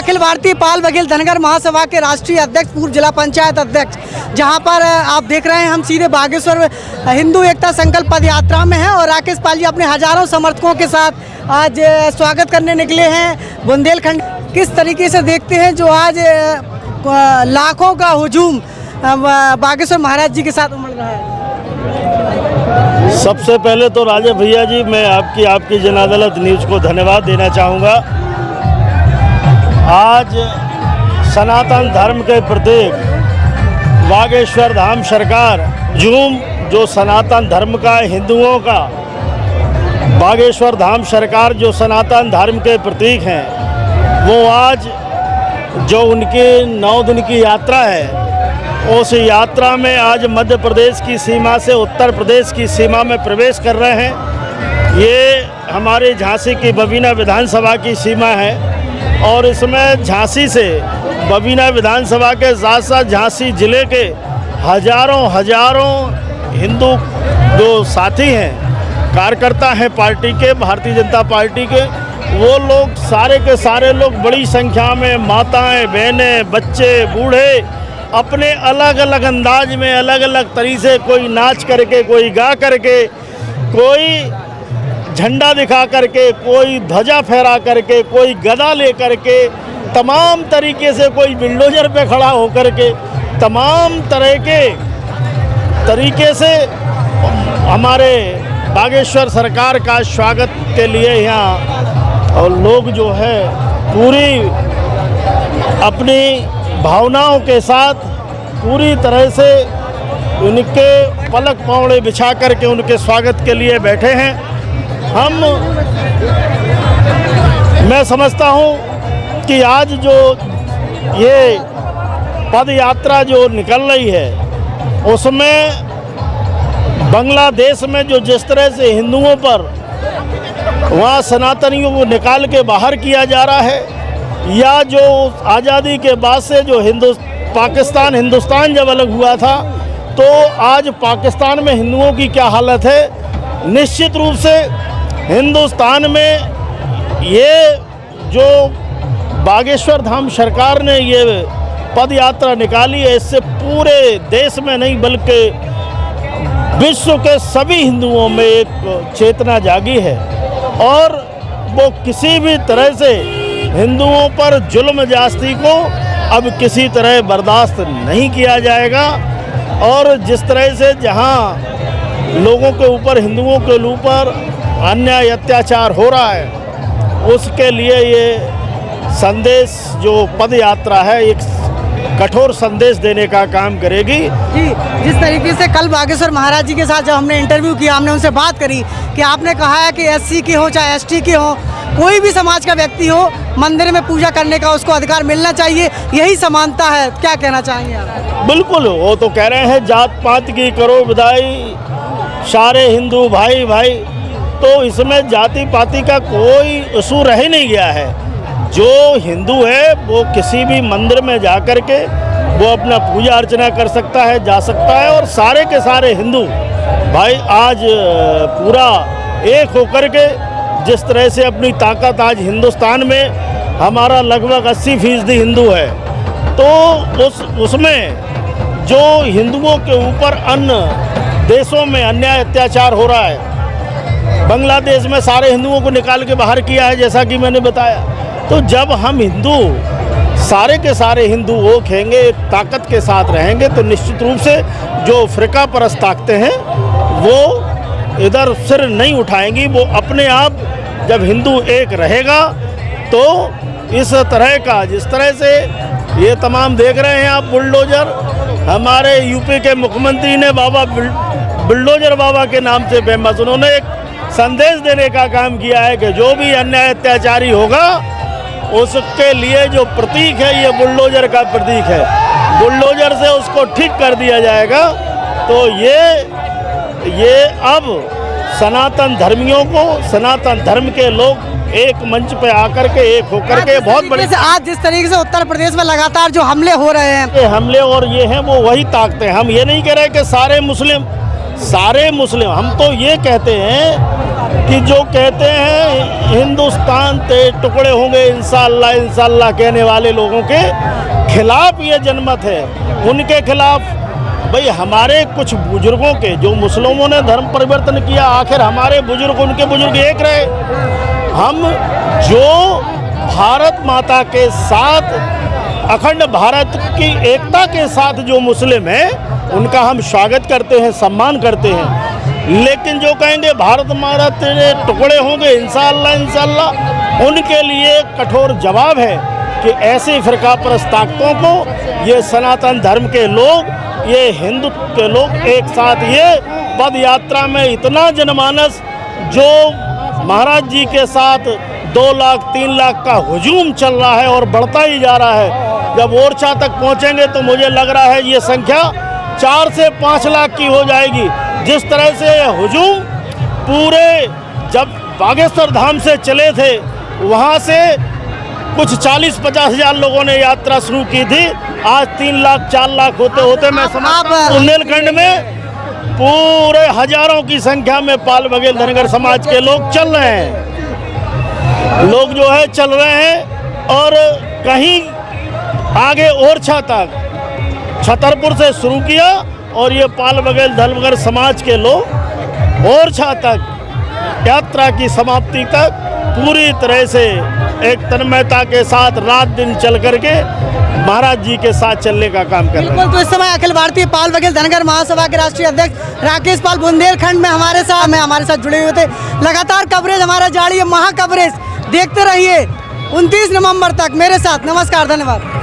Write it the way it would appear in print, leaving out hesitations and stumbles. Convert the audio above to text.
अखिल भारतीय पाल बघेल धनगर महासभा के राष्ट्रीय अध्यक्ष, पूर्व जिला पंचायत अध्यक्ष, जहां पर आप देख रहे हैं हम सीधे बागेश्वर हिंदू एकता संकल्प पद यात्रा में हैं और राकेश पाल जी अपने हजारों समर्थकों के साथ आज स्वागत करने निकले हैं बुंदेलखंड। किस तरीके से देखते हैं जो आज लाखों का हुजूम बागेश्वर महाराज जी के साथ उमड़ रहा है? सबसे पहले तो राजे भैया जी, मैं आपकी जन अदालत न्यूज़ को धन्यवाद देना चाहूँगा। आज सनातन धर्म के प्रतीक बागेश्वर धाम सरकार जूम, जो सनातन धर्म का, हिंदुओं का, बागेश्वर धाम सरकार जो सनातन धर्म के प्रतीक हैं, वो आज जो उनकी 9 दिन की यात्रा है, उस यात्रा में आज मध्य प्रदेश की सीमा से उत्तर प्रदेश की सीमा में प्रवेश कर रहे हैं। ये हमारे झांसी की बबीना विधानसभा की सीमा है और इसमें झांसी से बबीना विधानसभा के साथ साथ झांसी जिले के हजारों हिंदू जो साथी हैं, कार्यकर्ता हैं पार्टी के, भारतीय जनता पार्टी के, वो लोग सारे के सारे लोग बड़ी संख्या में, माताएं, बहनें, बच्चे, बूढ़े, अपने अलग अलग अंदाज में, अलग अलग तरीके से, कोई नाच करके, कोई गा करके, कोई झंडा दिखा करके, कोई ध्वजा फहरा करके, कोई गदा ले करके, तमाम तरीके से, कोई बिल्डोजर पे खड़ा होकर के, तमाम तरह के तरीके से हमारे बागेश्वर सरकार का स्वागत के लिए यहाँ और लोग जो है पूरी अपनी भावनाओं के साथ पूरी तरह से उनके पलक पावड़े बिछा करके उनके स्वागत के लिए बैठे हैं। मैं समझता हूं कि आज जो ये पद यात्रा जो निकल रही है, उसमें बांग्लादेश में जो जिस तरह से हिंदुओं पर वहाँ सनातनियों को निकाल के बाहर किया जा रहा है, या जो आज़ादी के बाद से जो हिंदुस्तान जब अलग हुआ था, तो आज पाकिस्तान में हिंदुओं की क्या हालत है। निश्चित रूप से हिंदुस्तान में ये जो बागेश्वर धाम सरकार ने ये पद यात्रा निकाली है, इससे पूरे देश में नहीं बल्कि विश्व के सभी हिंदुओं में एक चेतना जागी है और वो किसी भी तरह से हिंदुओं पर जुल्म ज्यादती को अब किसी तरह बर्दाश्त नहीं किया जाएगा। और जिस तरह से जहां लोगों के ऊपर, हिंदुओं के ऊपर अन्याय अत्याचार हो रहा है, उसके लिए ये संदेश जो पद यात्रा है एक कठोर संदेश देने का काम करेगी। जी, जिस तरीके से कल बागेश्वर महाराज जी के साथ जब हमने इंटरव्यू किया, हमने उनसे बात करी कि आपने कहा है कि SC के हो चाहे ST के हो, कोई भी समाज का व्यक्ति हो, मंदिर में पूजा करने का उसको अधिकार मिलना चाहिए, यही समानता है। क्या कहना चाहेंगे आप? बिल्कुल, वो तो कह रहे हैं जात पात की करो विदाई, सारे हिंदू भाई भाई, तो इसमें जाति पाति का कोई इशू रह ही नहीं गया है। जो हिंदू है वो किसी भी मंदिर में जा कर के वो अपना पूजा अर्चना कर सकता है, जा सकता है, और सारे के सारे हिंदू भाई आज पूरा एक होकर के जिस तरह से अपनी ताकत, आज हिंदुस्तान में हमारा लगभग 80% हिंदू है, तो उसमें जो हिंदुओं के ऊपर अन्य देशों में अन्याय अत्याचार हो रहा है, बांग्लादेश में सारे हिंदुओं को निकाल के बाहर किया है, जैसा कि मैंने बताया। तो जब हम हिंदू सारे के सारे हिंदू एक होंगे, एक ताकत के साथ रहेंगे, तो निश्चित रूप से जो फ़िरका परस्त ताकतें हैं वो इधर सिर नहीं उठाएंगी। वो अपने आप जब हिंदू एक रहेगा तो इस तरह का, जिस तरह से ये तमाम देख रहे हैं आप बुलडोजर, हमारे यूपी के मुख्यमंत्री ने बाबा बुलडोजर बाबा के नाम से फेमस, उन्होंने एक संदेश देने का काम किया है कि जो भी अन्याय अत्याचारी होगा उसके लिए जो प्रतीक है, ये बुलडोजर का प्रतीक है, बुलडोजर से उसको ठीक कर दिया जाएगा। तो ये अब सनातन धर्मियों को, सनातन धर्म के लोग एक मंच पे आकर के एक होकर के बहुत बड़े से आज जिस तरीके से उत्तर प्रदेश में लगातार जो हमले हो रहे हैं, ये हमले और ये हैं वो वही ताकतें। हम ये नहीं कह रहे कि सारे मुस्लिम, हम तो ये कहते हैं कि जो कहते हैं हिंदुस्तान के टुकड़े होंगे इंशाअल्लाह इंशाअल्लाह कहने वाले लोगों के खिलाफ ये जनमत है। उनके खिलाफ भाई हमारे कुछ बुजुर्गों के, जो मुस्लिमों ने धर्म परिवर्तन किया, आखिर हमारे बुजुर्ग उनके बुजुर्ग एक रहे। हम जो भारत माता के साथ, अखंड भारत की एकता के साथ जो मुस्लिम हैं उनका हम स्वागत करते हैं, सम्मान करते हैं। लेकिन जो कहेंगे भारत माता तेरे टुकड़े होंगे इंशाअल्लाह इंशाअल्लाह, उनके लिए कठोर जवाब है कि ऐसे फिरका परस्त ताकतों को ये सनातन धर्म के लोग, ये हिंदुत्व के लोग एक साथ ये पद यात्रा में इतना जनमानस जो महाराज जी के साथ 2 लाख 3 लाख का हुजूम चल रहा है और बढ़ता ही जा रहा है। जब ओरछा तक पहुंचेंगे तो मुझे लग रहा है ये संख्या 4 से 5 लाख की हो जाएगी। जिस तरह से हुजूम पूरे, जब बागेश्वर धाम से चले थे वहाँ से कुछ 40-50 हज़ार लोगों ने यात्रा शुरू की थी, आज 3 लाख 4 लाख होते होते मैं समझता हूं बुंदेलखंड में पूरे हजारों की संख्या में पाल बघेल धनगर समाज के लोग चल रहे हैं, लोग जो है चल रहे हैं। और कहीं आगे ओरछा तक, छतरपुर से शुरू किया और ये पाल बघेल धनगर समाज के लोग ओरछा तक यात्रा की समाप्ति तक पूरी तरह से एक तन्मयता के साथ रात दिन चल करके महाराज जी के साथ चलने का काम कर रहे हैं। बिल्कुल, तो इस समय अखिल भारतीय पाल बघेल धनगर महासभा के राष्ट्रीय अध्यक्ष राकेश पाल बुंदेलखंड में हमारे साथ जुड़े हुए थे। लगातार कवरेज हमारा जारी है, महा कवरेज देखते रहिए 29 नवंबर तक मेरे साथ। नमस्कार, धन्यवाद।